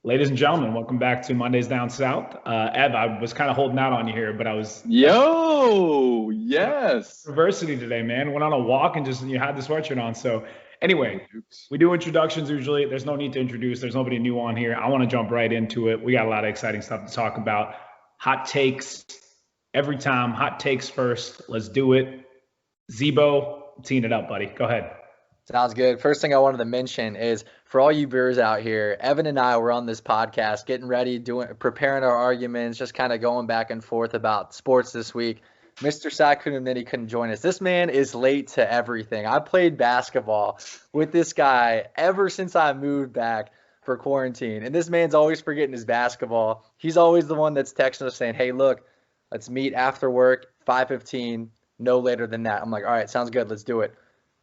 Ladies and gentlemen, welcome back to Mondays Down South. Ev, I was kind of holding out on you here, but I was Yo, yes. university today, man. Went on a walk and just you had the sweatshirt on. So Go anyway, Dukes. we do introductions usually. There's no need to introduce. There's nobody new on here. I want to jump right into it. We got a lot of exciting stuff to talk about. Hot takes every time. Hot takes first. Let's do it. Zebo, teeing it up, buddy. Go ahead. Sounds good. First thing I wanted to mention is for all you viewers out here, Evan and I were on this podcast getting ready, preparing our arguments, just kind of going back and forth about sports this week. Mr. Sai couldn't join us. This man is late to everything. I played basketball with this guy ever since I moved back for quarantine. And this man's always forgetting his basketball. He's always the one that's texting us saying, "Hey, look, let's meet after work, 5:15, no later than that." I'm like, "All right, sounds good. Let's do it."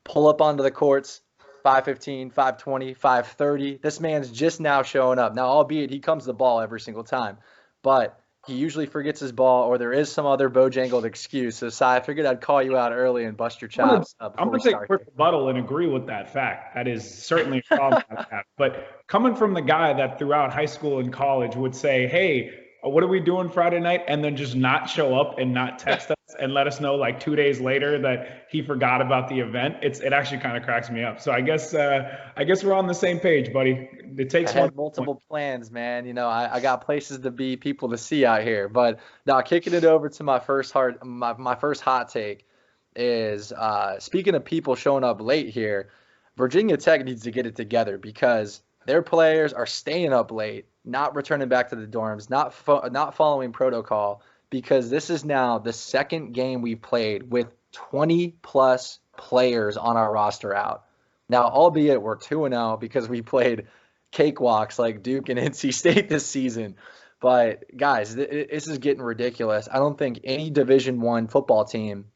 Pull up onto the courts, 5:15, 5:20, 5:30. This man's just now showing up. Now, albeit he comes to the ball every single time, but he usually forgets his ball or there is some other bojangled excuse. So, Sai, I figured I'd call you out early and bust your I'm gonna, chops I'm before gonna we take a start quick here. rebuttal and agree with that fact. That is certainly a problem I have. But coming from the guy that throughout high school and college would say, "Hey, what are we doing Friday night?" and then just not show up and not text us and let us know like 2 days later that he forgot about the event, it actually kind of cracks me up. So I guess we're on the same page, buddy. It I takes one. had multiple plans, man. I got places to be, people to see out here. But now, kicking it over to my first hot take is speaking of people showing up late here, Virginia Tech needs to get it together because their players are staying up late, not returning back to the dorms, not following protocol. Because this is now the second game we've played with 20 plus players on our roster out. Now, albeit we're 2-0 because we played cakewalks like Duke and NC State this season. But guys, this is getting ridiculous. I don't think any Division I football team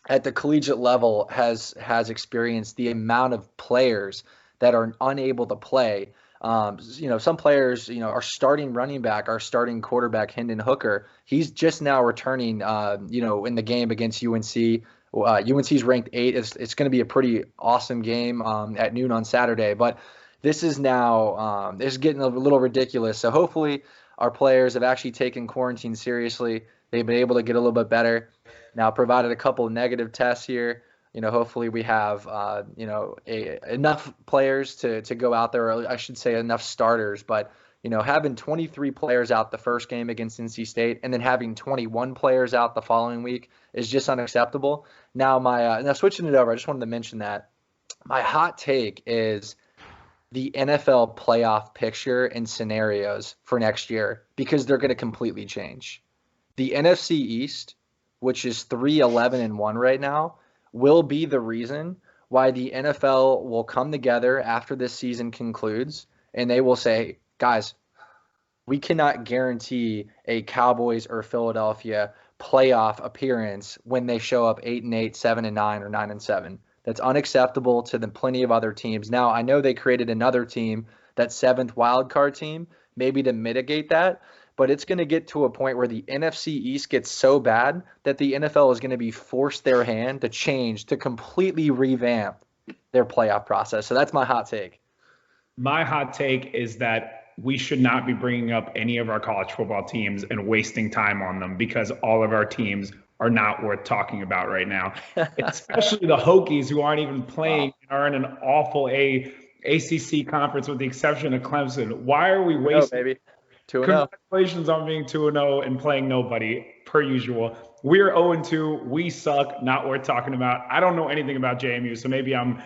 at the collegiate level has experienced the amount of players that are unable to play. Some players, our starting running back, our starting quarterback, Hendon Hooker, he's just now returning, in the game against UNC. UNC's ranked 8th. It's going to be a pretty awesome game at noon on Saturday. But this is now this is getting a little ridiculous. So hopefully our players have actually taken quarantine seriously. They've been able to get a little bit better. Now, provided a couple of negative tests here. Hopefully we have, enough players to go out there, or I should say enough starters. But, having 23 players out the first game against NC State and then having 21 players out the following week is just unacceptable. Now, now switching it over, I just wanted to mention that my hot take is the NFL playoff picture and scenarios for next year because they're going to completely change. The NFC East, which is 3-11-1 right now, will be the reason why the NFL will come together after this season concludes and they will say, guys, we cannot guarantee a Cowboys or Philadelphia playoff appearance when they show up 8-8, 7-9, or 9-7. That's unacceptable to the plenty of other teams. Now, I know they created another team, that seventh wild card team, maybe to mitigate that, but it's going to get to a point where the NFC East gets so bad that the NFL is going to be forced their hand to change, to completely revamp their playoff process. So that's my hot take. My hot take is that we should not be bringing up any of our college football teams and wasting time on them because all of our teams are not worth talking about right now. Especially the Hokies who aren't even playing and are in an awful ACC conference with the exception of Clemson. Why are we 2-0, wasting? baby. 2-0. Congratulations on being 2-0 and playing nobody, per usual. We're 0-2. We suck. Not worth talking about. I don't know anything about JMU, so maybe I'm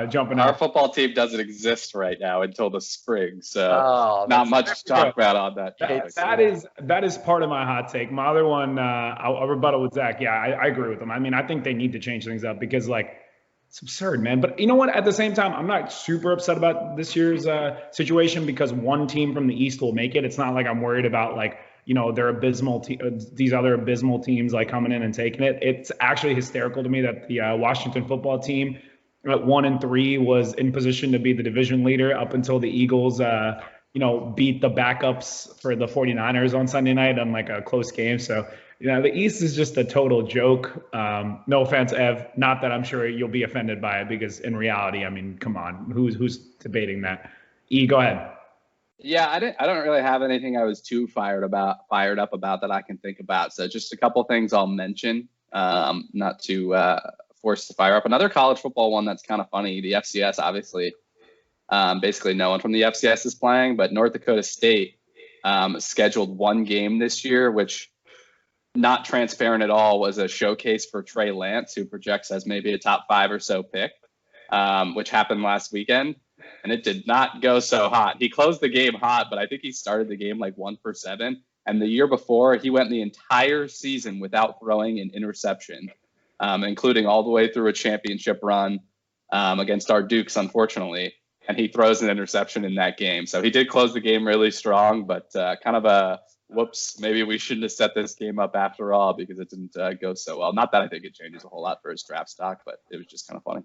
jumping Our out. football team doesn't exist right now until the spring, so Oh, not that's much to talk about on that I hate to topic. see That is part of my hot take. My other one, I'll rebuttal with Zach. Yeah, I agree with him. I mean, I think they need to change things up because like it's absurd, man. But you know what? At the same time, I'm not super upset about this year's situation because one team from the East will make it. It's not like I'm worried about like they're these other abysmal teams like coming in and taking it. It's actually hysterical to me that the Washington football team at 1-3 was in position to be the division leader up until the Eagles, beat the backups for the 49ers on Sunday night on like a close game. So the East is just a total joke. No offense, Ev. Not that I'm sure you'll be offended by it because in reality, I mean, come on, who's debating that? E, go ahead. Yeah, I don't really have anything I was too fired up about that I can think about. So just a couple things I'll mention, not to force the fire up. Another college football one that's kind of funny. The FCS, obviously, basically no one from the FCS is playing, but North Dakota State scheduled one game this year, which, not transparent at all, was a showcase for Trey Lance, who projects as maybe a top 5 or so pick, which happened last weekend. And it did not go so hot. He closed the game hot, but I think he started the game like 1-for-7. And the year before, he went the entire season without throwing an interception, including all the way through a championship run against our Dukes, unfortunately. And he throws an interception in that game. So he did close the game really strong, but kind of a whoops, maybe we shouldn't have set this game up after all because it didn't go so well. Not that I think it changes a whole lot for his draft stock, but it was just kind of funny.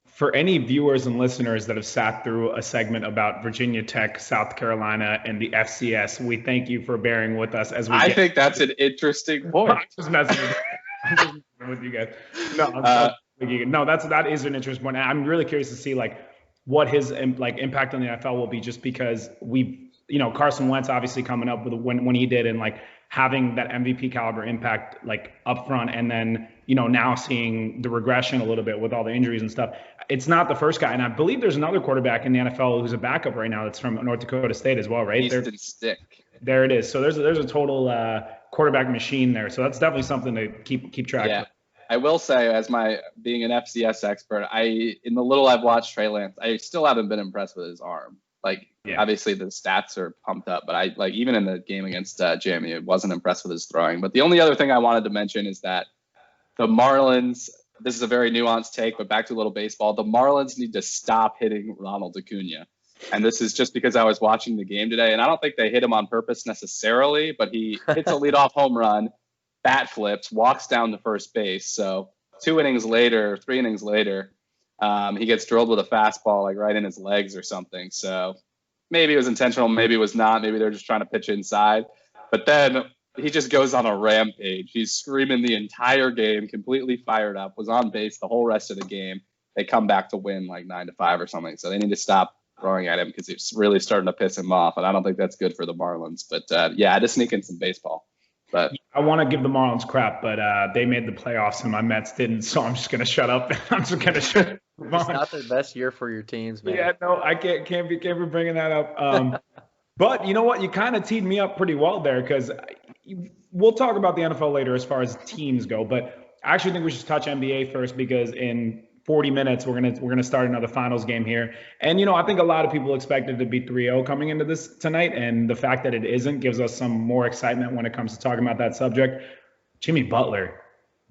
For any viewers and listeners that have sat through a segment about Virginia Tech, South Carolina, and the FCS, we thank you for bearing with us as we. I think that's an interesting point. I'm just messing with you guys. No, that is an interesting point. I'm really curious to see like what his impact on the NFL will be, just because Carson Wentz obviously coming up with when he did, and like having that MVP caliber impact like up front, and then now seeing the regression a little bit with all the injuries and stuff. It's not the first guy, and I believe there's another quarterback in the NFL who's a backup right now that's from North Dakota State as well, right? Easton Stick. There it is. So there's a total quarterback machine there. So that's definitely something to keep track of. I will say, as being an FCS expert, in the little I've watched Trey Lance, I still haven't been impressed with his arm. Obviously the stats are pumped up, but even in the game against Jamie, I wasn't impressed with his throwing. But the only other thing I wanted to mention is that the Marlins, this is a very nuanced take, but back to a little baseball, the Marlins need to stop hitting Ronald Acuna. And this is just because I was watching the game today, and I don't think they hit him on purpose necessarily, but he hits a leadoff home run, bat flips, walks down to first base. So 3 innings later, he gets drilled with a fastball like right in his legs or something. So maybe it was intentional, maybe it was not. Maybe they're just trying to pitch inside. But then he just goes on a rampage. He's screaming the entire game, completely fired up, was on base the whole rest of the game. They come back to win like 9-5 or something. So they need to stop throwing at him because it's really starting to piss him off. And I don't think that's good for the Marlins. But I had to sneak in some baseball. But I want to give the Marlins crap, but they made the playoffs and my Mets didn't. So I'm just going to shut up. I'm just going to shut up. It's not the best year for your teams, man. Yeah, no, I can't be bringing that up. But you know what? You kind of teed me up pretty well there, because we'll talk about the NFL later as far as teams go. But I actually think we should touch NBA first, because in 40 minutes we're gonna start another finals game here. And I think a lot of people expected it to be 3-0 coming into this tonight, and the fact that it isn't gives us some more excitement when it comes to talking about that subject. Jimmy Butler.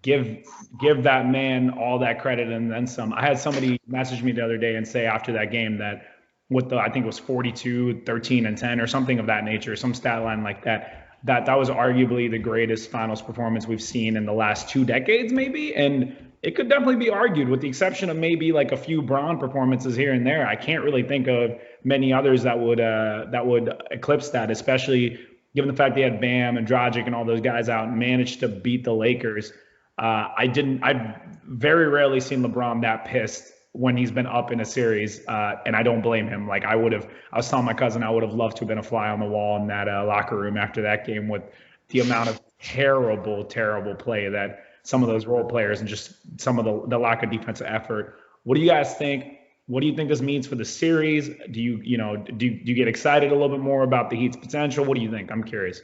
Give that man all that credit and then some. I had somebody message me the other day and say after that game that I think it was 42, 13, and 10 or something of that nature, some stat line like that was arguably the greatest finals performance we've seen in the last 2 decades maybe. And it could definitely be argued, with the exception of maybe like a few Bron performances here and there. I can't really think of many others that would eclipse that, especially given the fact they had Bam and Dragic and all those guys out and managed to beat the Lakers. I've very rarely seen LeBron that pissed when he's been up in a series, and I don't blame him. Like I was telling my cousin I would have loved to have been a fly on the wall in that locker room after that game, with the amount of terrible play that some of those role players and just some of the lack of defensive effort. What do you guys think? What do you think this means for the series? Do you get excited a little bit more about the Heat's potential? What do you think? I'm curious.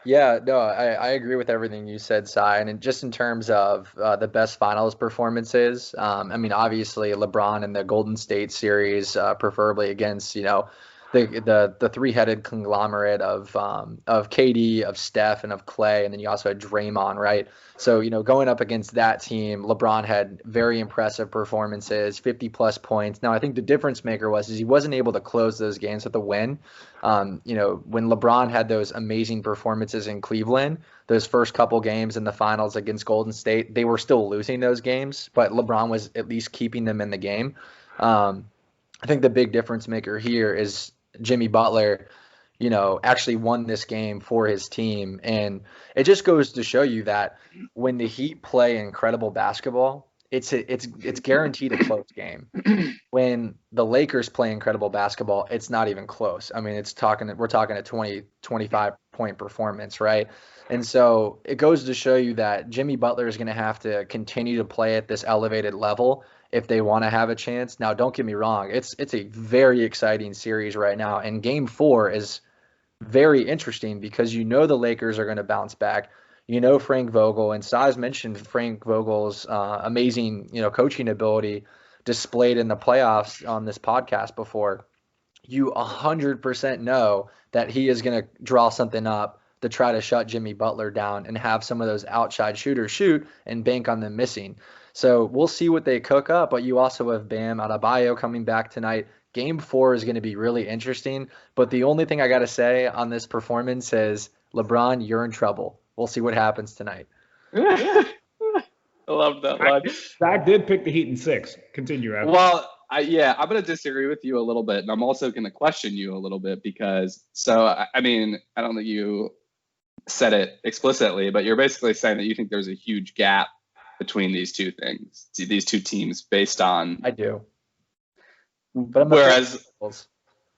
Yeah, no, I agree with everything you said, Cy. And just in terms of the best finals performances, obviously LeBron in the Golden State series, preferably against, the three-headed conglomerate of KD, of Steph, and of Clay, and then you also had Draymond, right? So, going up against that team, LeBron had very impressive performances, 50-plus points. Now, I think the difference maker is he wasn't able to close those games with a win. When LeBron had those amazing performances in Cleveland, those first couple games in the finals against Golden State, they were still losing those games, but LeBron was at least keeping them in the game. I think the big difference maker here is Jimmy Butler, actually won this game for his team. And it just goes to show you that when the Heat play incredible basketball, it's guaranteed a close game. When the Lakers play incredible basketball, it's not even close. I mean, we're talking a 20, 25 point performance, right? And so it goes to show you that Jimmy Butler is going to have to continue to play at this elevated level if they want to have a chance. Now, don't get me wrong. It's a very exciting series right now. And game 4 is very interesting because the Lakers are going to bounce back. Frank Vogel, and Saz mentioned Frank Vogel's amazing, coaching ability displayed in the playoffs on this podcast before. You 100% know that he is going to draw something up to try to shut Jimmy Butler down and have some of those outside shooters shoot and bank on them missing. So we'll see what they cook up, but you also have Bam Adebayo coming back tonight. Game 4 is going to be really interesting, but the only thing I got to say on this performance is, LeBron, you're in trouble. We'll see what happens tonight. I love that line. Zach did pick the Heat in 6. Continue, Evan. Well, I'm going to disagree with you a little bit, and I'm also going to question you a little bit because, I don't think you said it explicitly, but you're basically saying that you think there's a huge gap between these two things, these two teams, based on. I do. But whereas,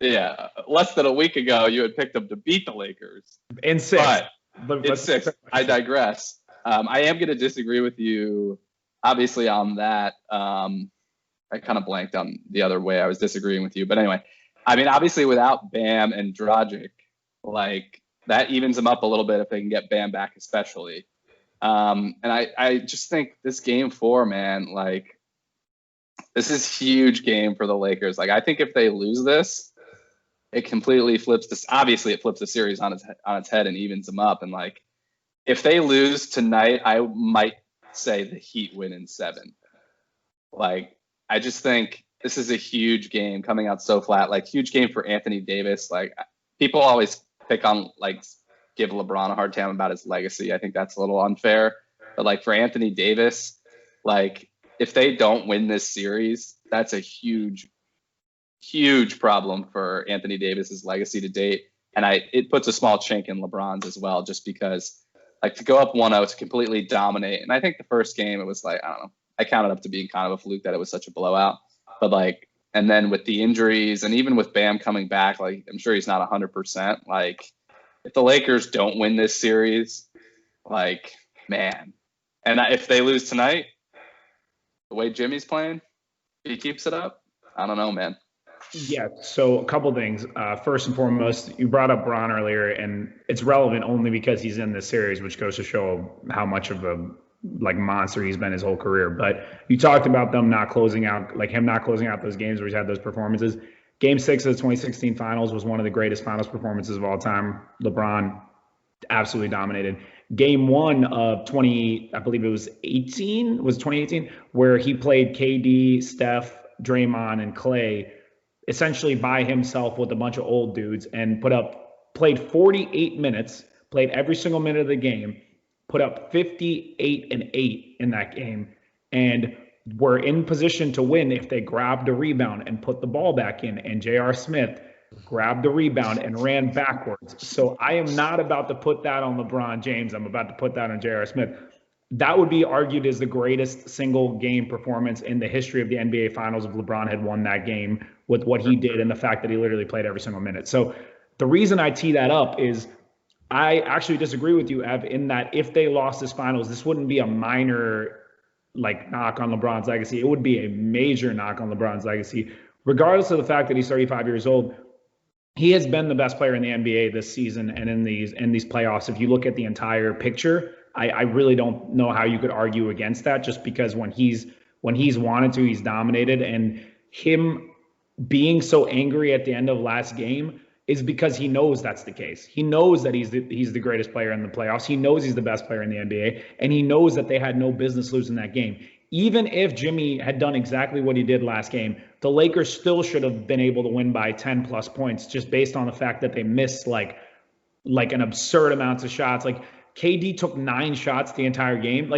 less than a week ago, you had picked them to beat the Lakers. In 6. But in 6. I digress. I am going to disagree with you, obviously, on that. I kind of blanked on the other way I was disagreeing with you. But anyway, obviously, without Bam and Dragic, that evens them up a little bit if they can get Bam back, especially. And I just think this game 4, man, this is huge game for the Lakers. I think if they lose this, it completely flips this. Obviously, it flips the series on its head and evens them up. And if they lose tonight, I might say the Heat win in 7. I just think this is a huge game coming out so flat. Huge game for Anthony Davis. People always pick on give LeBron a hard time about his legacy. I think that's a little unfair. But for Anthony Davis, if they don't win this series, that's a huge, huge problem for Anthony Davis's legacy to date. And it puts a small chink in LeBron's as well, just because to go up 1-0 to completely dominate. And I think the first game, it was I don't know, I counted up to being kind of a fluke that it was such a blowout. But and then with the injuries and even with Bam coming back, I'm sure he's not 100%. If the Lakers don't win this series, man. And if they lose tonight, the way Jimmy's playing, he keeps it up. I don't know, man. Yeah, so a couple things. First and foremost, you brought up Bron earlier, and it's relevant only because he's in this series, which goes to show how much of a monster he's been his whole career. But you talked about them not closing out, him not closing out those games where he's had those performances. Game 6 of the 2016 finals was one of the greatest finals performances of all time. LeBron absolutely dominated. Game 1 of 2018, where he played KD, Steph, Draymond, and Clay essentially by himself with a bunch of old dudes and played 48 minutes, played every single minute of the game, put up 58 and 8 in that game, and were in position to win if they grabbed a rebound and put the ball back in. And J.R. Smith grabbed the rebound and ran backwards. So I am not about to put that on LeBron James. I'm about to put that on J.R. Smith. That would be argued as the greatest single game performance in the history of the NBA Finals if LeBron had won that game with what he did and the fact that he literally played every single minute. So the reason I tee that up is I actually disagree with you, Ev, in that if they lost this finals, this wouldn't be a minor knock on LeBron's legacy. It would be a major knock on LeBron's legacy, regardless of the fact that he's 35 years old. He has been the best player in the NBA this season and in these playoffs. If you look at the entire picture, I really don't know how you could argue against that, just because when he's wanted to, he's dominated. And him being so angry at the end of last game is because he knows that's the case. He knows that he's the greatest player in the playoffs. He knows he's the best player in the NBA, and he knows that they had no business losing that game. Even if Jimmy had done exactly what he did last game, the Lakers still should have been able to win by 10 plus points, just based on the fact that they missed like an absurd amounts of shots. KD took 9 shots the entire game.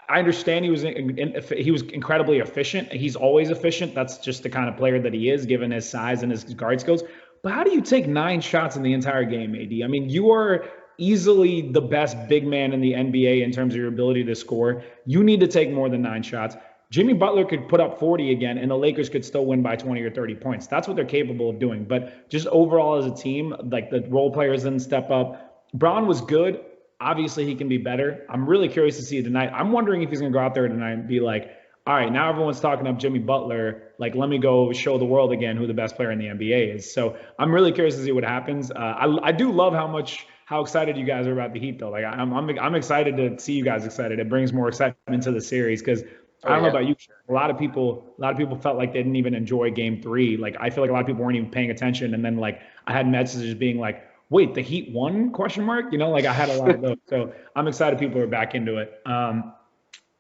I understand he was incredibly efficient. He's always efficient. That's just the kind of player that he is, given his size and his guard skills. But how do you take 9 shots in the entire game, AD? I mean, you are easily the best big man in the NBA in terms of your ability to score. You need to take more than 9 shots. Jimmy Butler could put up 40 again, and the Lakers could still win by 20 or 30 points. That's what they're capable of doing. But just overall as a team, like the role players didn't step up. Braun was good. Obviously, he can be better. I'm really curious to see it tonight. I'm wondering if he's going to go out there tonight and be like, all right, now everyone's talking up Jimmy Butler. Like, let me go show the world again who the best player in the NBA is. So I'm really curious to see what happens. I do love how excited you guys are about the Heat, though. Like, I'm excited to see you guys excited. It brings more excitement to the series because I don't know about you. A lot of people felt like they didn't even enjoy Game 3. Like, I feel like a lot of people weren't even paying attention. And then like I had messages being like, "Wait, the Heat won?" Question mark. You know, like I had a lot of those. So I'm excited people are back into it.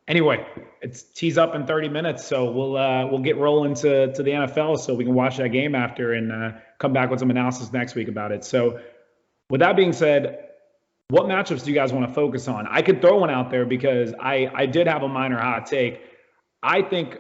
Anyway, it's tees up in 30 minutes, so we'll get rolling to the NFL so we can watch that game after and come back with some analysis next week about it. So with that being said, what matchups do you guys want to focus on? I could throw one out there because I did have a minor hot take. I think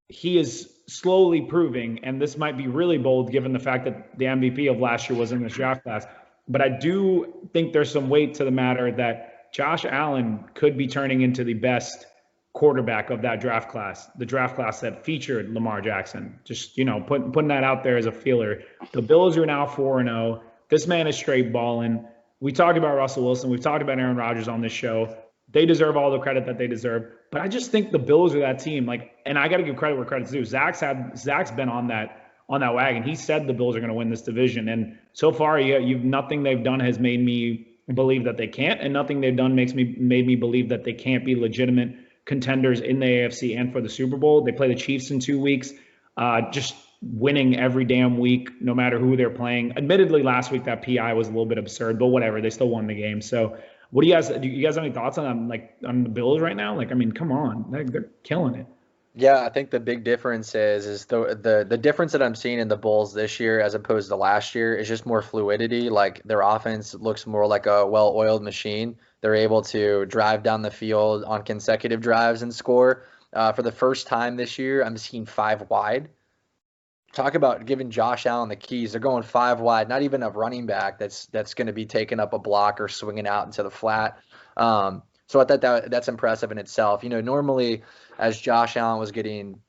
he is slowly proving, and this might be really bold given the fact that the MVP of last year was in this draft class, but I do think there's some weight to the matter that Josh Allen could be turning into the best quarterback of that draft class, the draft class that featured Lamar Jackson. Just, putting that out there as a feeler. The Bills are now 4-0. This man is straight balling. We talked about Russell Wilson. We've talked about Aaron Rodgers on this show. They deserve all the credit that they deserve. But I just think the Bills are that team. And I got to give credit where credit's due. Zach's been on that wagon. He said the Bills are going to win this division. And so far, nothing they've done has made me believe that they can't, and nothing they've done made me believe that they can't be legitimate contenders in the AFC and for the Super Bowl. They play the Chiefs in 2 weeks, just winning every damn week, no matter who they're playing. Admittedly, last week that PI was a little bit absurd, but whatever, they still won the game. So, do you guys have any thoughts on the Bills right now? Like, I mean, come on, they're killing it. Yeah, I think the big difference is the difference that I'm seeing in the Bulls this year as opposed to last year is just more fluidity. Like their offense looks more like a well-oiled machine. They're able to drive down the field on consecutive drives and score. For the first time this year, I'm seeing 5 wide. Talk about giving Josh Allen the keys. They're going 5 wide, not even a running back that's going to be taking up a block or swinging out into the flat. So I thought that's impressive in itself. Normally as Josh Allen was getting,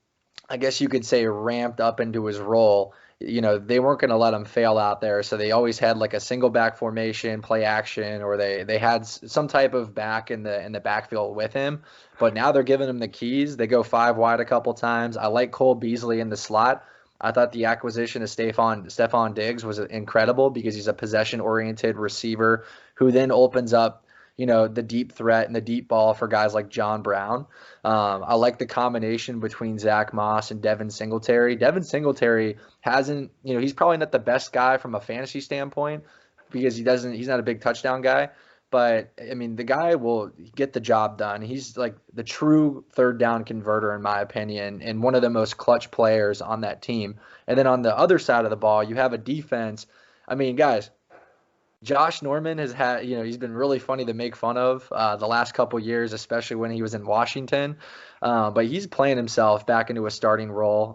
I guess you could say, ramped up into his role, they weren't going to let him fail out there. So they always had like a single back formation, play action, or they had some type of back in the backfield with him. But now they're giving him the keys. They go 5 wide a couple times. I like Cole Beasley in the slot. I thought the acquisition of Stephon Diggs was incredible because he's a possession-oriented receiver who then opens up the deep threat and the deep ball for guys like John Brown. I like the combination between Zach Moss and Devin Singletary. Devin Singletary hasn't, he's probably not the best guy from a fantasy standpoint because he's not a big touchdown guy. But, I mean, the guy will get the job done. He's like the true third down converter, in my opinion, and one of the most clutch players on that team. And then on the other side of the ball, you have a defense. I mean, guys, Josh Norman has had, he's been really funny to make fun of the last couple years, especially when he was in Washington. But he's playing himself back into a starting role.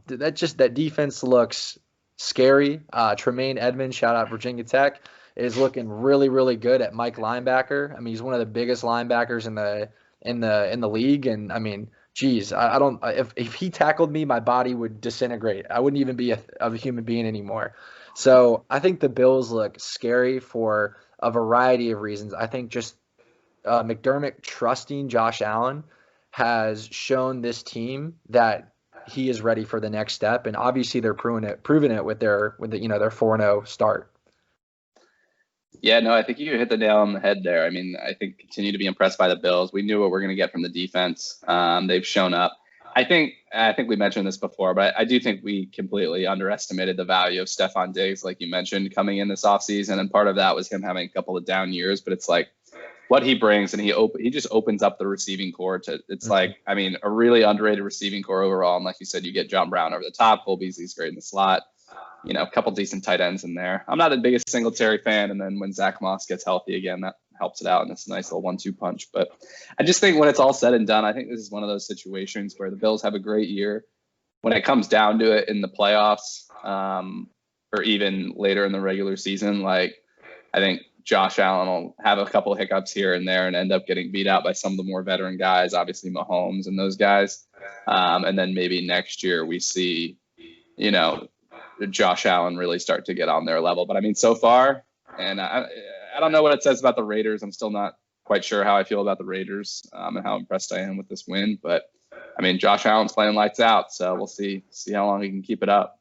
That defense looks scary. Tremaine Edmonds, shout out Virginia Tech, is looking really, really good at Mike linebacker. I mean, he's one of the biggest linebackers in the league. And I mean, geez, if he tackled me, my body would disintegrate. I wouldn't even be a human being anymore. So I think the Bills look scary for a variety of reasons. I think just McDermott trusting Josh Allen has shown this team that he is ready for the next step, and obviously they're proving it with their 4-0 start. Yeah, no, I think you hit the nail on the head there. I mean, I think continue to be impressed by the Bills. We knew what we're going to get from the defense. They've shown up. I think we mentioned this before, but I do think we completely underestimated the value of Stephon Diggs, like you mentioned, coming in this offseason. And part of that was him having a couple of down years. But it's like what he brings, and he just opens up the receiving core to. It's like, I mean, a really underrated receiving core overall. And like you said, you get John Brown over the top. Cole Beasley's great in the slot. A couple decent tight ends in there. I'm not the biggest Singletary fan, and then when Zach Moss gets healthy again, that helps it out, and it's a nice little 1-2 punch. But I just think when it's all said and done, I think this is one of those situations where the Bills have a great year. When it comes down to it in the playoffs, or even later in the regular season, like I think Josh Allen will have a couple of hiccups here and there and end up getting beat out by some of the more veteran guys, obviously Mahomes and those guys. And then maybe next year we see, Josh Allen really start to get on their level. But I mean, so far, and I don't know what it says about the Raiders. I'm still not quite sure how I feel about the Raiders and how impressed I am with this win. But I mean, Josh Allen's playing lights out, so we'll see how long he can keep it up.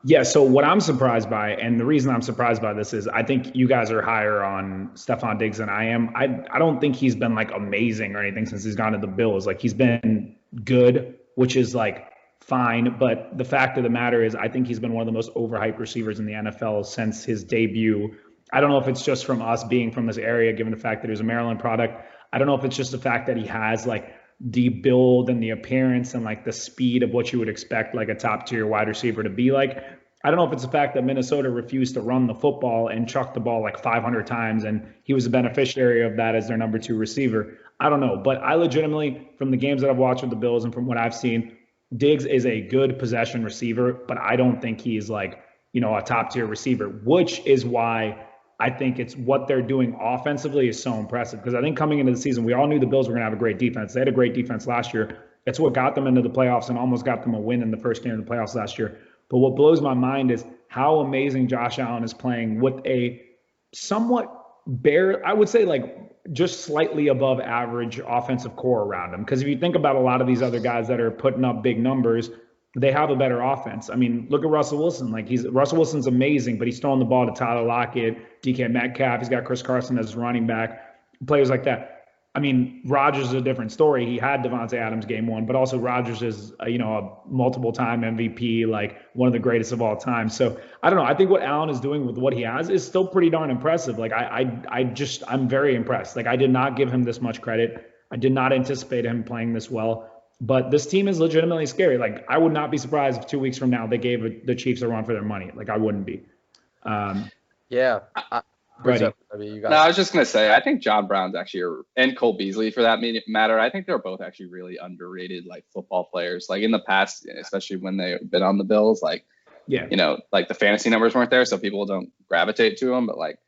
Yeah, so what I'm surprised by, and the reason I'm surprised by this is I think you guys are higher on Stephon Diggs than I am. I don't think he's been like amazing or anything since he's gone to the Bills. Like he's been good, which is like fine. But the fact of the matter is I think he's been one of the most overhyped receivers in the NFL since his debut. I don't know if it's just from us being from this area, given the fact that he was a Maryland product. I don't know if it's just the fact that he has like the build and the appearance and like the speed of what you would expect like a top tier wide receiver to be like. I don't know if it's the fact that Minnesota refused to run the football and chuck the ball like 500 times and he was a beneficiary of that as their number 2 receiver. I don't know, but I legitimately, from the games that I've watched with the Bills and from what I've seen, Diggs is a good possession receiver, but I don't think he's like, a top tier receiver, which is why I think it's what they're doing offensively is so impressive, because I think coming into the season, we all knew the Bills were going to have a great defense. They had a great defense last year. It's what got them into the playoffs and almost got them a win in the first game of the playoffs last year. But what blows my mind is how amazing Josh Allen is playing with a somewhat I would say like just slightly above average offensive core around him. Because if you think about a lot of these other guys that are putting up big numbers, they have a better offense. I mean, look at Russell Wilson. Like Russell Wilson's amazing, but he's throwing the ball to Tyler Lockett, DK Metcalf. He's got Chris Carson as his running back, players like that. I mean, Rodgers is a different story. He had Devontae Adams game 1, but also Rodgers is, a multiple-time MVP, like one of the greatest of all time. So I don't know. I think what Allen is doing with what he has is still pretty darn impressive. Like I'm very impressed. Like I did not give him this much credit. I did not anticipate him playing this well. But this team is legitimately scary. Like I would not be surprised if 2 weeks from now they gave the Chiefs a run for their money. Like I wouldn't be. Yeah. I was just going to say, I think John Brown's actually, and Cole Beasley for that matter, I think they're both actually really underrated, like football players. Like in the past, especially when they've been on the Bills, like, like the fantasy numbers weren't there, so people don't gravitate to them. But like,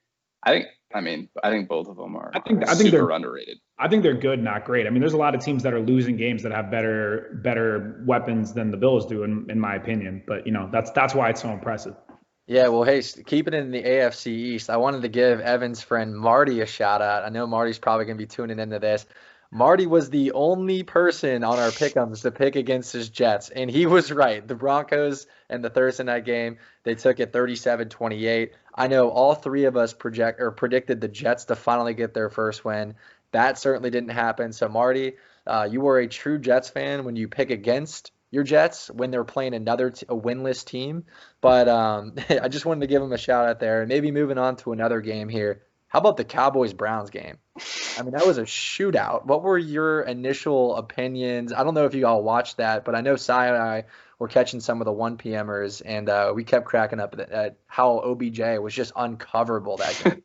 I think both of them are. I think they're underrated. I think they're good, not great. I mean, there's a lot of teams that are losing games that have better weapons than the Bills do, in my opinion. But that's why it's so impressive. Yeah, well, hey, keeping it in the AFC East, I wanted to give Evan's friend Marty a shout out. I know Marty's probably going to be tuning into this. Marty was the only person on our pick'ems to pick against his Jets, and he was right. The Broncos and the Thursday night game, they took it 37-28. I know all three of us predicted the Jets to finally get their first win. That certainly didn't happen. So, Marty, you were a true Jets fan when you pick against your Jets when they're playing a winless team. But I just wanted to give him a shout out there. Maybe moving on to another game here. How about the Cowboys-Browns game? I mean, that was a shootout. What were your initial opinions? I don't know if you all watched that, but I know Cy and I were catching some of the 1 p.m.ers, and we kept cracking up at how OBJ was just uncoverable that game.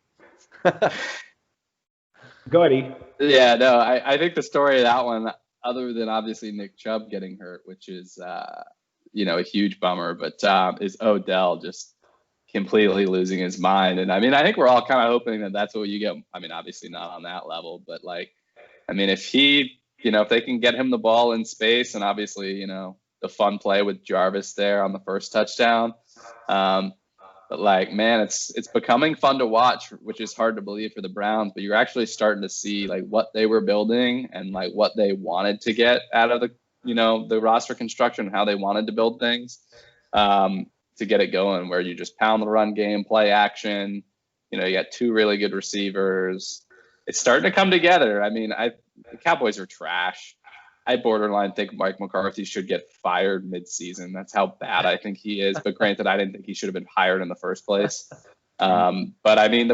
Go ahead. Yeah, no, I think the story of that one, other than obviously Nick Chubb getting hurt, which is, a huge bummer, but is Odell just completely losing his mind. And I mean, I think we're all kind of hoping that that's what you get. I mean, obviously not on that level, but if they can get him the ball in space, and obviously, the fun play with Jarvis there on the first touchdown. But man, it's becoming fun to watch, which is hard to believe for the Browns, but you're actually starting to see what they were building and what they wanted to get out of the roster construction, how they wanted to build things. To get it going, where you just pound the run game, play action. You got 2 really good receivers. It's starting to come together. I mean, the Cowboys are trash. I borderline think Mike McCarthy should get fired mid-season. That's how bad I think he is. But granted, I didn't think he should have been hired in the first place. But I mean,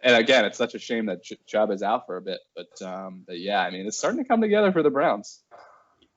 and again, it's such a shame that Chubb is out for a bit. But yeah, I mean, it's starting to come together for the Browns.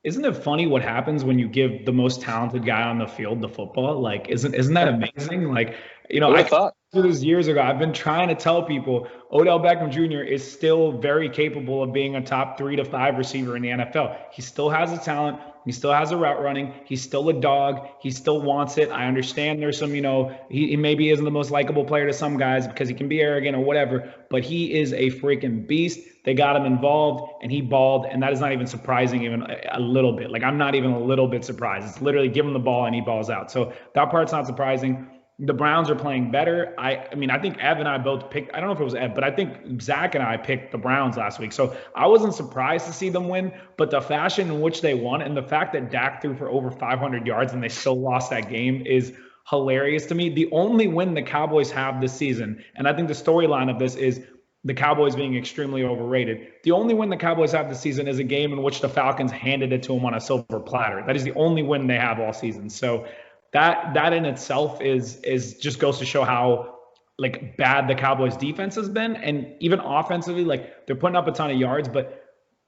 Isn't it funny what happens when you give the most talented guy on the field the football? Isn't that amazing? I thought this years ago. I've been trying to tell people Odell Beckham Jr. is still very capable of being a top 3 to 5 receiver in the NFL. He still has the talent. He still has a route running. He's still a dog. He still wants it. I understand there's some, he maybe isn't the most likable player to some guys because he can be arrogant or whatever, but he is a freaking beast. They got him involved and he balled. And that is not even surprising even a little bit. Like, I'm not even a little bit surprised. It's literally give him the ball and he balls out. So that part's not surprising. The Browns are playing better. I mean, I think Ev and I both picked, I don't know if it was Ev, but I think Zach and I picked the Browns last week. So I wasn't surprised to see them win, but the fashion in which they won and the fact that Dak threw for over 500 yards and they still lost that game is hilarious to me. The only win the Cowboys have this season, and I think the storyline of this is the Cowboys being extremely overrated. The only win the Cowboys have this season is a game in which the Falcons handed it to them on a silver platter. That is the only win they have all season. So that in itself is just goes to show how like bad the Cowboys defense has been, and even offensively, like they're putting up a ton of yards, but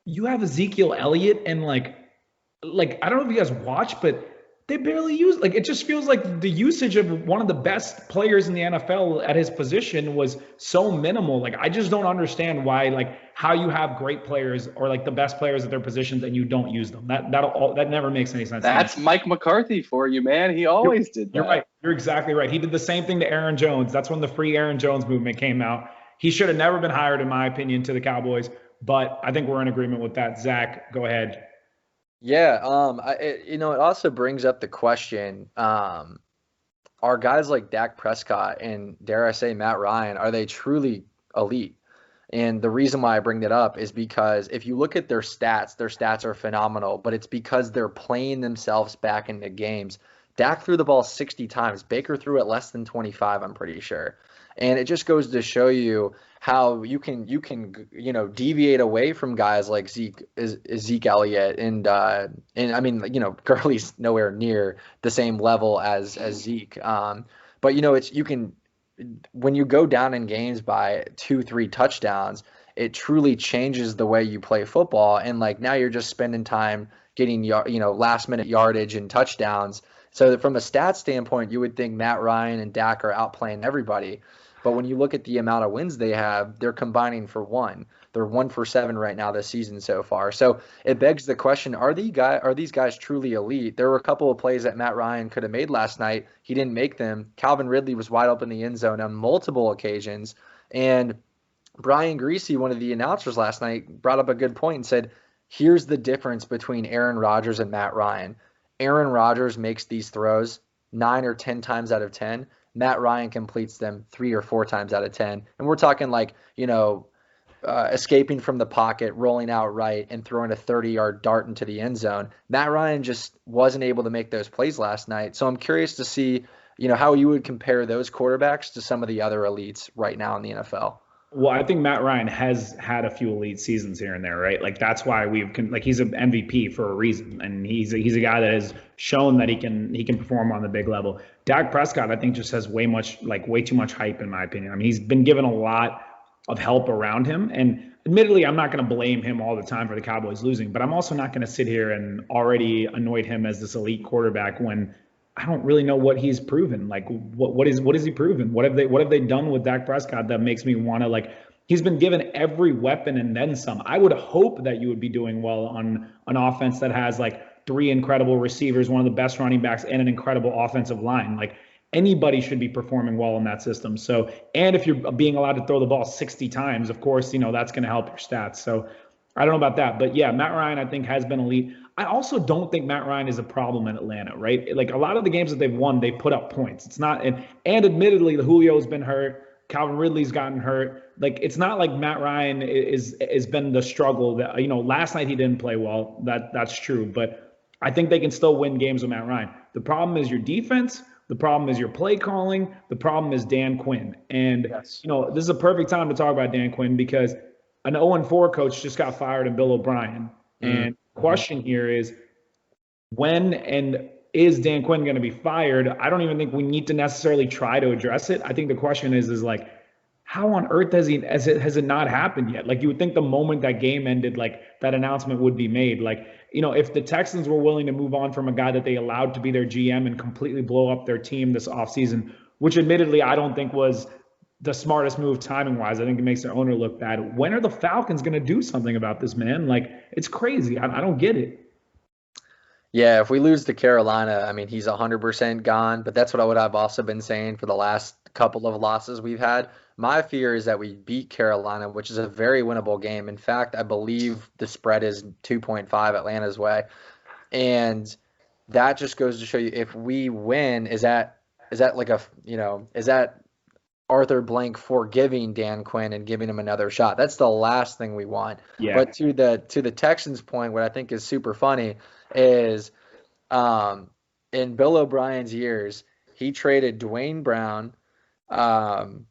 you have Ezekiel Elliott and like I don't know if you guys watch, but they barely use, like, it just feels like the usage of one of the best players in the NFL at his position was so minimal. Like, I just don't understand why, like, how you have great players or like the best players at their positions and you don't use them. That never makes any sense. That's Mike McCarthy for you, man. He always did that. You're right. You're exactly right. He did the same thing to Aaron Jones. That's when the free Aaron Jones movement came out. He should have never been hired, in my opinion, to the Cowboys. But I think we're in agreement with that. Zach, go ahead. Yeah, it also brings up the question, are guys like Dak Prescott and, dare I say, Matt Ryan, are they truly elite? And the reason why I bring that up is because if you look at their stats are phenomenal, but it's because they're playing themselves back into games. Dak threw the ball 60 times. Baker threw it less than 25, I'm pretty sure. And it just goes to show you how you can deviate away from guys like Zeke Elliott and I mean, Gurley's nowhere near the same level as Zeke. But when you go down in games by 2-3 touchdowns, it truly changes the way you play football. And like now you're just spending time getting last minute yardage and touchdowns. So from a stats standpoint, you would think Matt Ryan and Dak are outplaying everybody. But when you look at the amount of wins they have, they're combining for one. They're 1 for 7 right now this season so far. So it begs the question, are these guys truly elite? There were a couple of plays that Matt Ryan could have made last night. He didn't make them. Calvin Ridley was wide open in the end zone on multiple occasions. And Brian Griese, one of the announcers last night, brought up a good point and said, here's the difference between Aaron Rodgers and Matt Ryan. Aaron Rodgers makes these throws 9 or 10 times out of 10. Matt Ryan completes them 3 or 4 times out of 10. And we're talking like, escaping from the pocket, rolling out right, and throwing a 30-yard dart into the end zone. Matt Ryan just wasn't able to make those plays last night. So I'm curious to see, how you would compare those quarterbacks to some of the other elites right now in the NFL. Well, I think Matt Ryan has had a few elite seasons here and there, right? Like that's why he's an MVP for a reason, and he's a guy that has shown that he can perform on the big level. Dak Prescott, I think, just has way too much hype in my opinion. I mean, he's been given a lot of help around him, and admittedly, I'm not going to blame him all the time for the Cowboys losing, but I'm also not going to sit here and already anoint him as this elite quarterback when I don't really know what he's proven. Like, what is he proven? What have they done with Dak Prescott that makes me want to he's been given every weapon and then some. I would hope that you would be doing well on an offense that has 3 incredible receivers, one of the best running backs, and an incredible offensive line. Like, anybody should be performing well in that system. So, and if you're being allowed to throw the ball 60 times, of course, that's going to help your stats. So I don't know about that, but yeah, Matt Ryan, I think, has been elite. I also don't think Matt Ryan is a problem in Atlanta, right? Like, a lot of the games that they've won, they put up points. It's not, and admittedly, the Julio's been hurt. Calvin Ridley's gotten hurt. Like, it's not like Matt Ryan has been the struggle that, last night he didn't play well. That's true. But I think they can still win games with Matt Ryan. The problem is your defense. The problem is your play calling. The problem is Dan Quinn. And, yes, this is a perfect time to talk about Dan Quinn because an 0-4 coach just got fired in Bill O'Brien. And the question here is, when and is Dan Quinn going to be fired? I don't even think we need to necessarily try to address it. I think the question is how on earth has it not happened yet? Like, you would think the moment that game ended, that announcement would be made. If the Texans were willing to move on from a guy that they allowed to be their GM and completely blow up their team this offseason, which admittedly I don't think was the smartest move timing wise. I think it makes their owner look bad. When are the Falcons going to do something about this, man? It's crazy. I don't get it. Yeah, if we lose to Carolina, I mean, he's 100% gone, but that's what I've also been saying for the last couple of losses we've had. My fear is that we beat Carolina, which is a very winnable game. In fact, I believe the spread is 2.5 Atlanta's way. And that just goes to show you if we win, is that like is that Arthur Blank forgiving Dan Quinn and giving him another shot? That's the last thing we want. Yeah. But to the Texans point, what I think is super funny is in Bill O'Brien's years, he traded Dwayne Brown, um,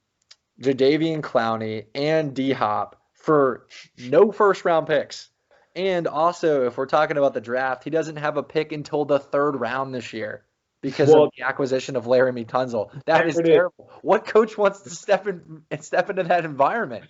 Jadeveon Clowney, and D Hop for no first round picks. And also, if we're talking about the draft, he doesn't have a pick until the third round this year because of the acquisition of Laramie Tunzel. That is terrible. What coach wants to step into that environment?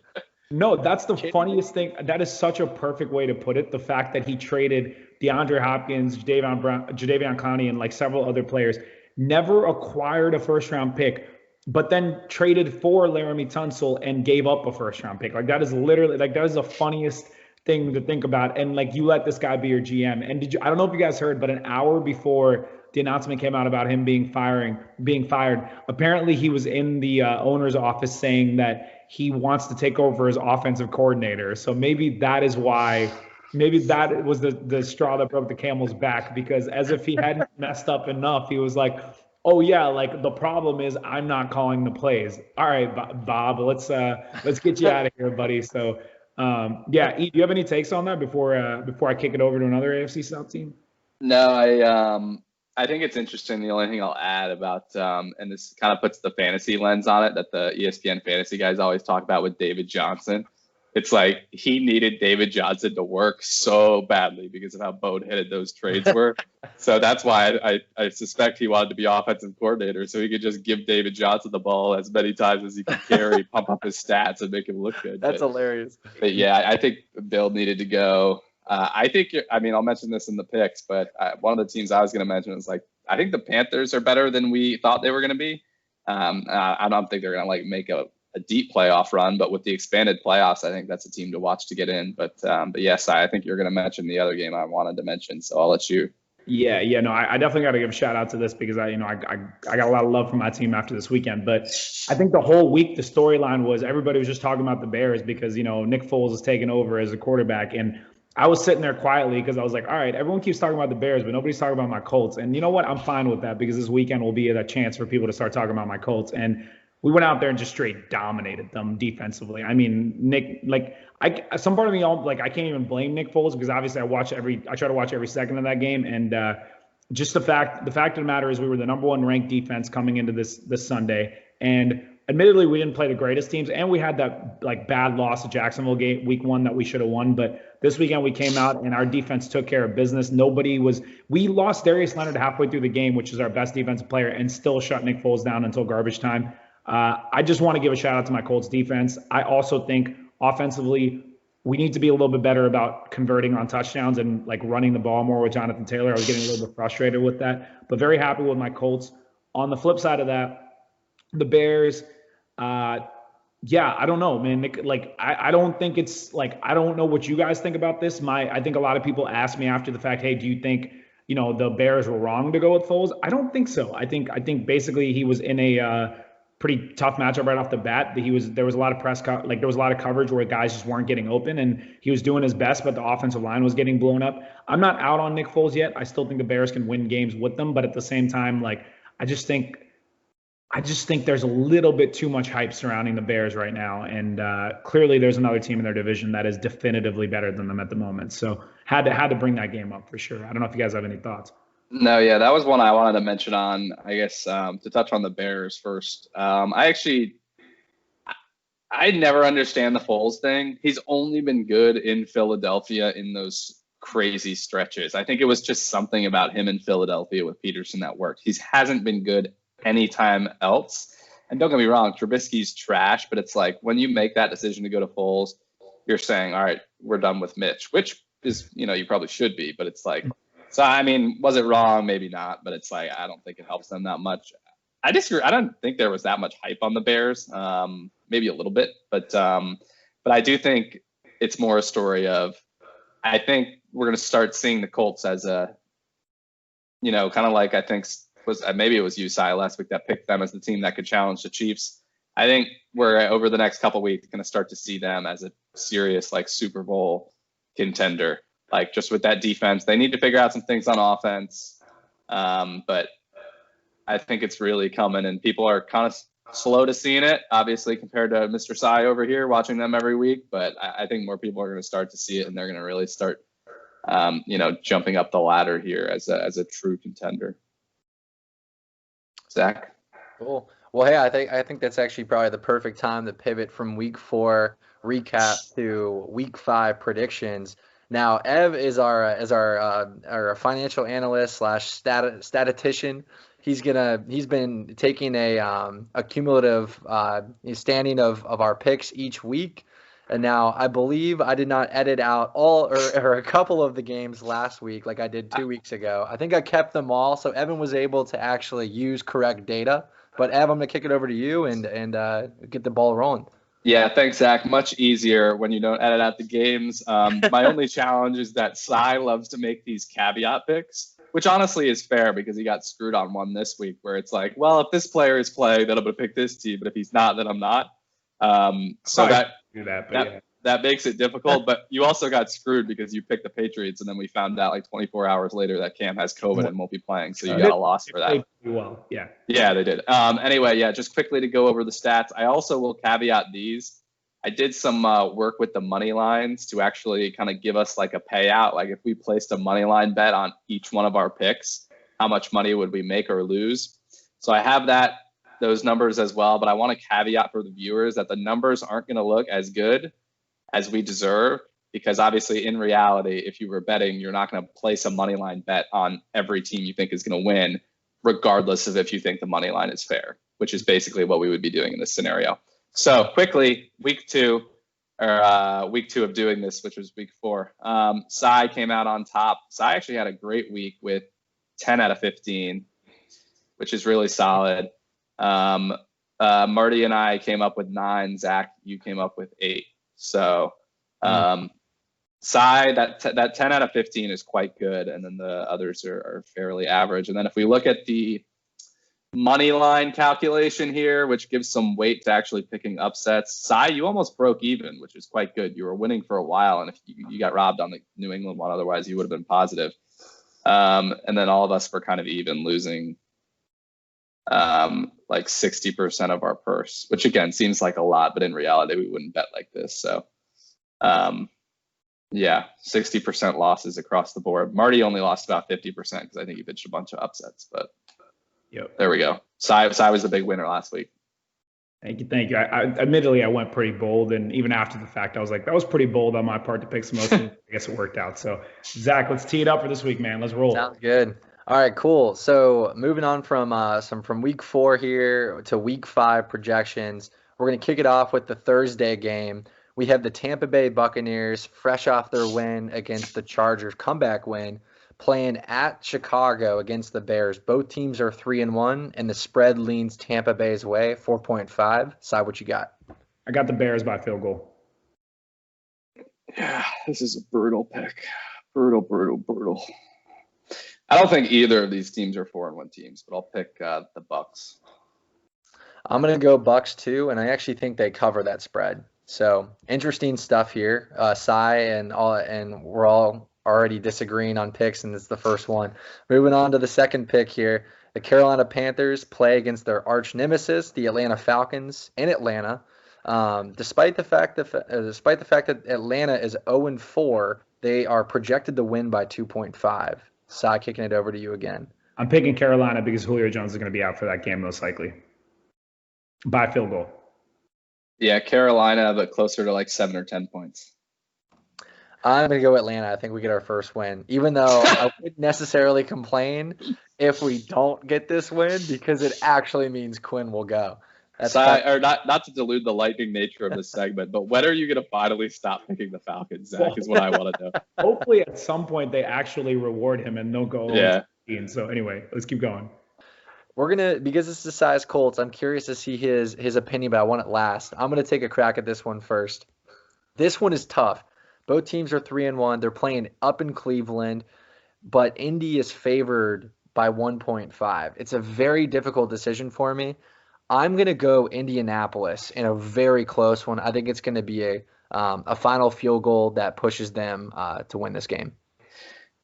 No, that's the funniest thing. That is such a perfect way to put it. The fact that he traded DeAndre Hopkins, Jadeveon Clowney, and like several other players, never acquired a first round pick, but then traded for Laramie Tunsil and gave up a first round pick. Like that is literally like that is the funniest thing to think about. And like you let this guy be your GM. And I don't know if you guys heard, but an hour before the announcement came out about him being fired, apparently he was in the owner's office saying that he wants to take over as offensive coordinator. So maybe that is why, maybe that was the straw that broke the camel's back, because as if he hadn't messed up enough, he was like, oh yeah, like the problem is I'm not calling the plays. All right, Bob, let's get you out of here, buddy. So yeah, do you have any takes on that before I kick it over to another AFC South team? No, I think it's interesting. The only thing I'll add about, and this kind of puts the fantasy lens on it that the ESPN fantasy guys always talk about with David Johnson. It's like he needed David Johnson to work so badly because of how boneheaded those trades were. So that's why I suspect he wanted to be offensive coordinator so he could just give David Johnson the ball as many times as he could carry, pump up his stats, and make him look good. That's hilarious. But yeah, I think Bill needed to go. I think, I'll mention this in the picks, but one of the teams I was going to mention is like, I think the Panthers are better than we thought they were going to be. I don't think they're going to like make a deep playoff run, but with the expanded playoffs, I think that's a team to watch to get in. But yes, I think you're going to mention the other game I wanted to mention, so I'll let you. Yeah, no, I definitely got to give a shout out to this because I got a lot of love for my team after this weekend. But I think the whole week the storyline was everybody was just talking about the Bears because Nick Foles is taking over as a quarterback, and I was sitting there quietly because I was like, all right, everyone keeps talking about the Bears, but nobody's talking about my Colts. And you know what? I'm fine with that because this weekend will be a chance for people to start talking about my Colts. And we went out there and just straight dominated them defensively. I mean, Nick, like, some part of me, like, I can't even blame Nick Foles because obviously I try to watch every second of that game. And just the fact of the matter is we were the number one ranked defense coming into this Sunday. And admittedly, we didn't play the greatest teams, and we had that like bad loss to Jacksonville game week 1 that we should have won. But this weekend we came out and our defense took care of business. We lost Darius Leonard halfway through the game, which is our best defensive player, and still shut Nick Foles down until garbage time. I just want to give a shout out to my Colts defense. I also think offensively, we need to be a little bit better about converting on touchdowns and like running the ball more with Jonathan Taylor. I was getting a little bit frustrated with that, but very happy with my Colts. On the flip side of that, the Bears, yeah, I don't know, man. Like, I don't think it's like, I don't know what you guys think about this. I think a lot of people asked me after the fact, hey, do you think, the Bears were wrong to go with Foles? I don't think so. I think basically he was in a pretty tough matchup right off the bat. There was a lot of there was a lot of coverage where guys just weren't getting open, and he was doing his best, but the offensive line was getting blown up. I'm not out on Nick Foles yet. I still think the Bears can win games with them, but at the same time, like, I just think there's a little bit too much hype surrounding the Bears right now. And clearly there's another team in their division that is definitively better than them at the moment. So had to bring that game up for sure. I don't know if you guys have any thoughts. No, yeah, that was one I wanted to mention on, I guess, to touch on the Bears first. I never understand the Foles thing. He's only been good in Philadelphia in those crazy stretches. I think it was just something about him in Philadelphia with Peterson that worked. He hasn't been good anytime else. And don't get me wrong, Trubisky's trash, but it's like when you make that decision to go to Foles, you're saying, all right, we're done with Mitch, which is, you probably should be, but it's like, so, I mean, was it wrong? Maybe not, but it's like, I don't think it helps them that much. I disagree. I don't think there was that much hype on the Bears, maybe a little bit, but I do think it's more a story of, I think we're going to start seeing the Colts as a kind of like I think was maybe it was you, Cy, last week that picked them as the team that could challenge the Chiefs. I think we're over the next couple weeks going to start to see them as a serious like Super Bowl contender. Like just with that defense, they need to figure out some things on offense. But I think it's really coming, and people are kind of slow to seeing it, obviously, compared to Mr. Cy over here watching them every week. But I think more people are going to start to see it, and they're going to really start, jumping up the ladder here as a true contender. Zach? Cool. Well, hey, I think that's actually probably the perfect time to pivot from week 4 recap to week 5 predictions. Now, Ev is our financial analyst / statistician. He's been taking a cumulative standing of our picks each week. And now I believe I did not edit out all or a couple of the games last week like I did 2 weeks ago. I think I kept them all, so Evan was able to actually use correct data. But Ev, I'm gonna kick it over to you and get the ball rolling. Yeah, thanks, Zach. Much easier when you don't edit out the games. My only challenge is that Cy loves to make these caveat picks, which honestly is fair because he got screwed on one this week where it's like, well, if this player is playing, then I'm going to pick this team, but if he's not, then I'm not. So that makes it difficult, but you also got screwed because you picked the Patriots, and then we found out like 24 hours later that Cam has COVID and won't be playing, so you got a loss for that. Well, yeah. Yeah, they did. Anyway, yeah, just quickly to go over the stats. I also will caveat these. I did some work with the money lines to actually kind of give us like a payout. Like if we placed a money line bet on each one of our picks, how much money would we make or lose? So I have those numbers as well, but I want to caveat for the viewers that the numbers aren't going to look as good as we deserve, because obviously in reality, if you were betting, you're not going to place a money line bet on every team you think is going to win, regardless of if you think the money line is fair, which is basically what we would be doing in this scenario. So quickly, week 2 of doing this, which was week 4, Cy came out on top. Cy actually had a great week with 10 out of 15, which is really solid. Marty and I came up with 9. Zach, you came up with 8. So Cy, that 10 out of 15 is quite good, and then the others are fairly average. And then if we look at the money line calculation here, which gives some weight to actually picking upsets, Cy, you almost broke even, which is quite good. You were winning for a while, and if you got robbed on the New England one, otherwise you would have been positive. And then all of us were kind of even, losing like 60% of our purse, which again seems like a lot, but in reality we wouldn't bet like this. So 60% losses across the board. Marty only lost about 50% because I think he pitched a bunch of upsets, but there we go. Cy was the big winner last week. Thank you. I admittedly, I went pretty bold, and even after the fact, I was like, that was pretty bold on my part to pick some most. I guess it worked out. So Zach, let's tee it up for this week, man. Let's roll. Sounds good. All right, cool. So moving on from week 4 here to week 5 projections, we're going to kick it off with the Thursday game. We have the Tampa Bay Buccaneers, fresh off their win against the Chargers, comeback win, playing at Chicago against the Bears. Both teams are 3-1, and the spread leans Tampa Bay's way, 4.5. Cy, what you got? I got the Bears by field goal. Yeah, this is a brutal pick. Brutal. I don't think either of these teams are 4-1 teams, but I'll pick the Bucs. I'm going to go Bucs too, and I actually think they cover that spread. So interesting stuff here. Cy and we're all already disagreeing on picks, and it's the first one. Moving on to the second pick here. The Carolina Panthers play against their arch nemesis, the Atlanta Falcons, in Atlanta. Despite the fact that Atlanta is 0-4, they are projected to win by 2.5. Cy, kicking it over to you again. I'm picking Carolina because Julio Jones is going to be out for that game most likely. By field goal. Yeah, Carolina, but closer to like 7 or 10 points. I'm going to go Atlanta. I think we get our first win, even though I wouldn't necessarily complain if we don't get this win, because it actually means Quinn will go. Not to dilute the lightning nature of this segment, but when are you going to finally stop picking the Falcons, Zach, is what I want to know. Hopefully at some point they actually reward him and they'll go. Yeah. So anyway, let's keep going. We're going to, because this is Cy's Colts, I'm curious to see his opinion, but I want it last. I'm going to take a crack at this one first. This one is tough. Both teams are 3-1. They're playing up in Cleveland, but Indy is favored by 1.5. It's a very difficult decision for me. I'm going to go Indianapolis in a very close one. I think it's going to be a final field goal that pushes them to win this game.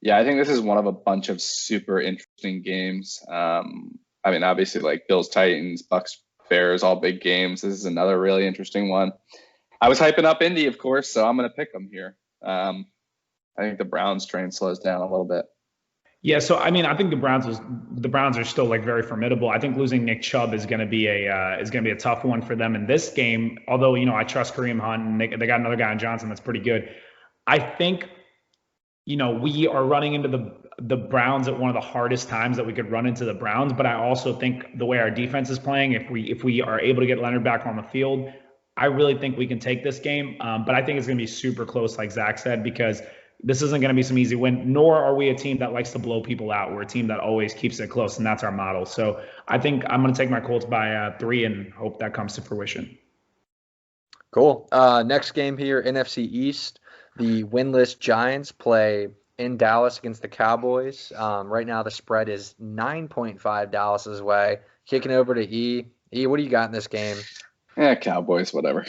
Yeah, I think this is one of a bunch of super interesting games. I mean, obviously, like Bills, Titans, Bucks, Bears, all big games. This is another really interesting one. I was hyping up Indy, of course, so I'm going to pick them here. I think the Browns train slows down a little bit. Yeah, so I mean, I think the Browns are still like very formidable. I think losing Nick Chubb is going to be a tough one for them in this game. Although I trust Kareem Hunt, and they got another guy in Johnson that's pretty good. I think we are running into the Browns at one of the hardest times that we could run into the Browns. But I also think the way our defense is playing, if we are able to get Leonard back on the field, I really think we can take this game. But I think it's going to be super close, like Zach said, because this isn't going to be some easy win, nor are we a team that likes to blow people out. We're a team that always keeps it close, and that's our model. So I think I'm going to take my Colts by 3 and hope that comes to fruition. Cool. Next game here, NFC East. The winless Giants play in Dallas against the Cowboys. Right now the spread is 9.5 Dallas's way. Kicking over to E. E, what do you got in this game? Yeah, Cowboys, whatever.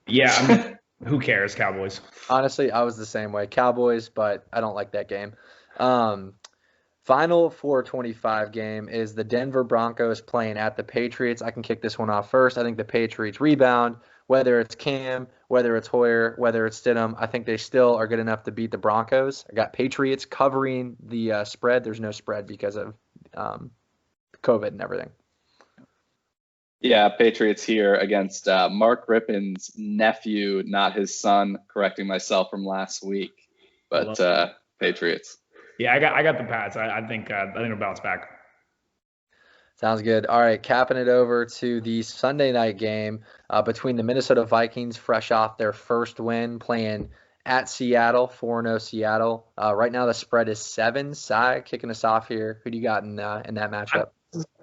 Yeah, I mean, who cares, Cowboys? Honestly, I was the same way. Cowboys, but I don't like that game. Final 425 game is the Denver Broncos playing at the Patriots. I can kick this one off first. I think the Patriots rebound, whether it's Cam, whether it's Hoyer, whether it's Stidham. I think they still are good enough to beat the Broncos. I got Patriots covering the spread. There's no spread because of COVID and everything. Yeah, Patriots here against Mark Rippon's nephew, not his son. Correcting myself from last week, but Patriots. Yeah, I got the Pats. I think they'll bounce back. Sounds good. All right, capping it over to the Sunday night game between the Minnesota Vikings, fresh off their first win, playing at Seattle, 4-0 Seattle. Right now the spread is 7. Sai, kicking us off here. Who do you got in that matchup?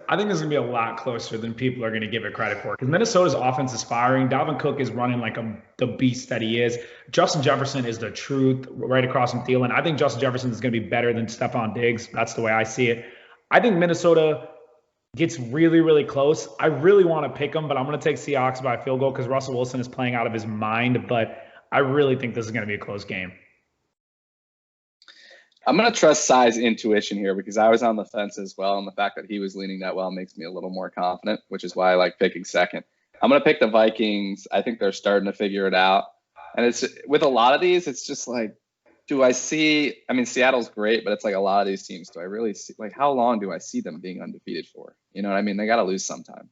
I think this is going to be a lot closer than people are going to give it credit for because Minnesota's offense is firing. Dalvin Cook is running like the beast that he is. Justin Jefferson is the truth right across from Thielen. I think Justin Jefferson is going to be better than Stephon Diggs. That's the way I see it. I think Minnesota gets really, really close. I really want to pick them, but I'm going to take Seahawks by a field goal because Russell Wilson is playing out of his mind. But I really think this is going to be a close game. I'm going to trust Sai's intuition here because I was on the fence as well. And the fact that he was leaning that well makes me a little more confident, which is why I like picking second. I'm going to pick the Vikings. I think they're starting to figure it out. And it's with a lot of these, it's just like, Seattle's great, but it's like a lot of these teams. Do I really see, like, how long do I see them being undefeated for? You know what I mean? They got to lose sometime.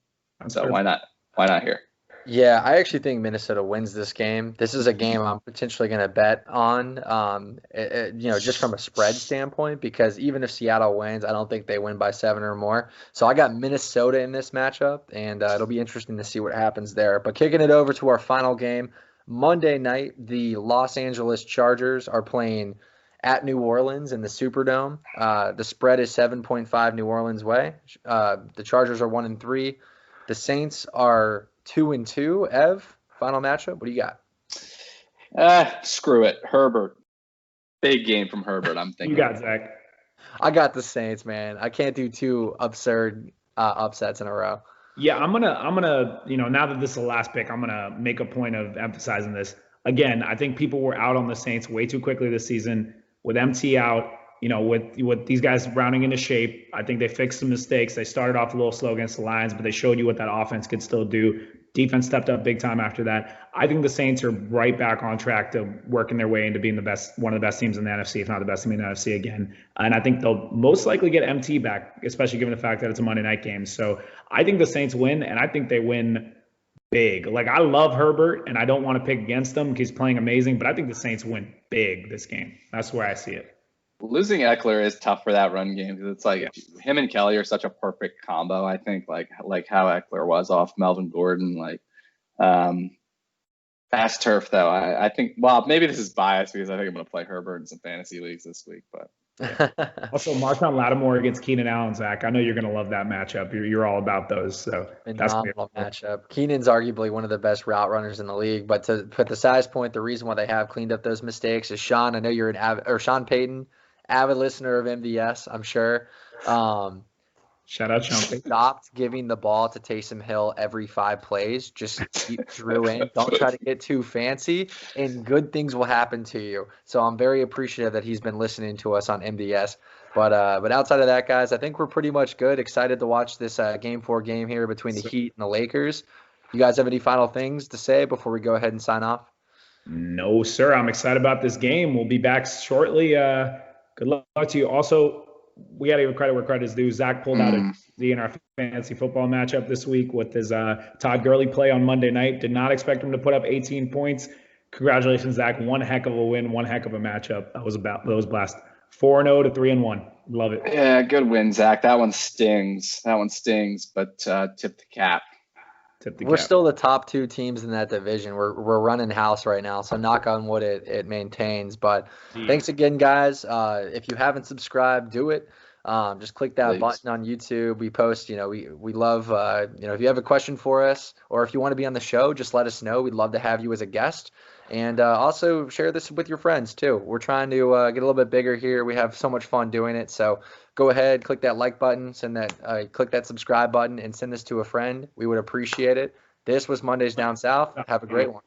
So why not? Why not here? Yeah, I actually think Minnesota wins this game. This is a game I'm potentially going to bet on, just from a spread standpoint, because even if Seattle wins, I don't think they win by 7 or more. So I got Minnesota in this matchup, and it'll be interesting to see what happens there. But kicking it over to our final game, Monday night, the Los Angeles Chargers are playing at New Orleans in the Superdome. The spread is 7.5 New Orleans way. The Chargers are 1-3. The Saints are 2-2. Ev, final matchup. What do you got? Screw it. Herbert. Big game from Herbert, I'm thinking. You got Zach. I got the Saints, man. I can't do 2 absurd upsets in a row. Yeah, I'm gonna, now that this is the last pick, I'm gonna make a point of emphasizing this. Again, I think people were out on the Saints way too quickly this season. With MT out, with these guys rounding into shape, I think they fixed some mistakes. They started off a little slow against the Lions, but they showed you what that offense could still do. Defense stepped up big time after that. I think the Saints are right back on track to working their way into being one of the best teams in the NFC, if not the best team in the NFC again. And I think they'll most likely get MT back, especially given the fact that it's a Monday night game. So I think the Saints win, and I think they win big. Like, I love Herbert, and I don't want to pick against him because he's playing amazing, but I think the Saints win big this game. That's where I see it. Losing Eckler is tough for that run game because it's like him and Kelly are such a perfect combo. I think like how Eckler was off Melvin Gordon, fast turf though. I think, well, maybe this is biased because I think I'm going to play Herbert in some fantasy leagues this week, but. Yeah. Also, Marshawn Lattimore against Keenan Allen, Zach. I know you're going to love that matchup. You're all about those. So that's a matchup. Keenan's arguably one of the best route runners in the league. But to put the size point, the reason why they have cleaned up those mistakes is Sean. I know you're Sean Payton, avid listener of MVS, I'm sure. Shout out Chumpy. Stopped giving the ball to Taysom Hill every 5 plays. Just keep Drew in. Don't try to get too fancy, and good things will happen to you. So I'm very appreciative that he's been listening to us on MVS. But outside of that, guys, I think we're pretty much good. Excited to watch this Game 4 game here between the Heat and the Lakers. You guys have any final things to say before we go ahead and sign off? No, sir. I'm excited about this game. We'll be back shortly. Good luck to you. Also, we got to give credit where credit is due. Zach pulled out a D in our fantasy football matchup this week with his Todd Gurley play on Monday night. Did not expect him to put up 18 points. Congratulations, Zach. One heck of a win, one heck of a matchup. That was blast. 4-0 to 3-1. Love it. Yeah, good win, Zach. That one stings. But tip the cap. We're still the top 2 teams in that division. We're running house right now, so knock on wood it maintains. But thanks again, guys. If you haven't subscribed, do it. Just click that button on YouTube. We post, we love, if you have a question for us or if you want to be on the show, just let us know. We'd love to have you as a guest. And also share this with your friends too. We're trying to get a little bit bigger here. We have so much fun doing it. So go ahead, click that like button, click that subscribe button, and send this to a friend. We would appreciate it. This was Mondays Down South. Have a great one.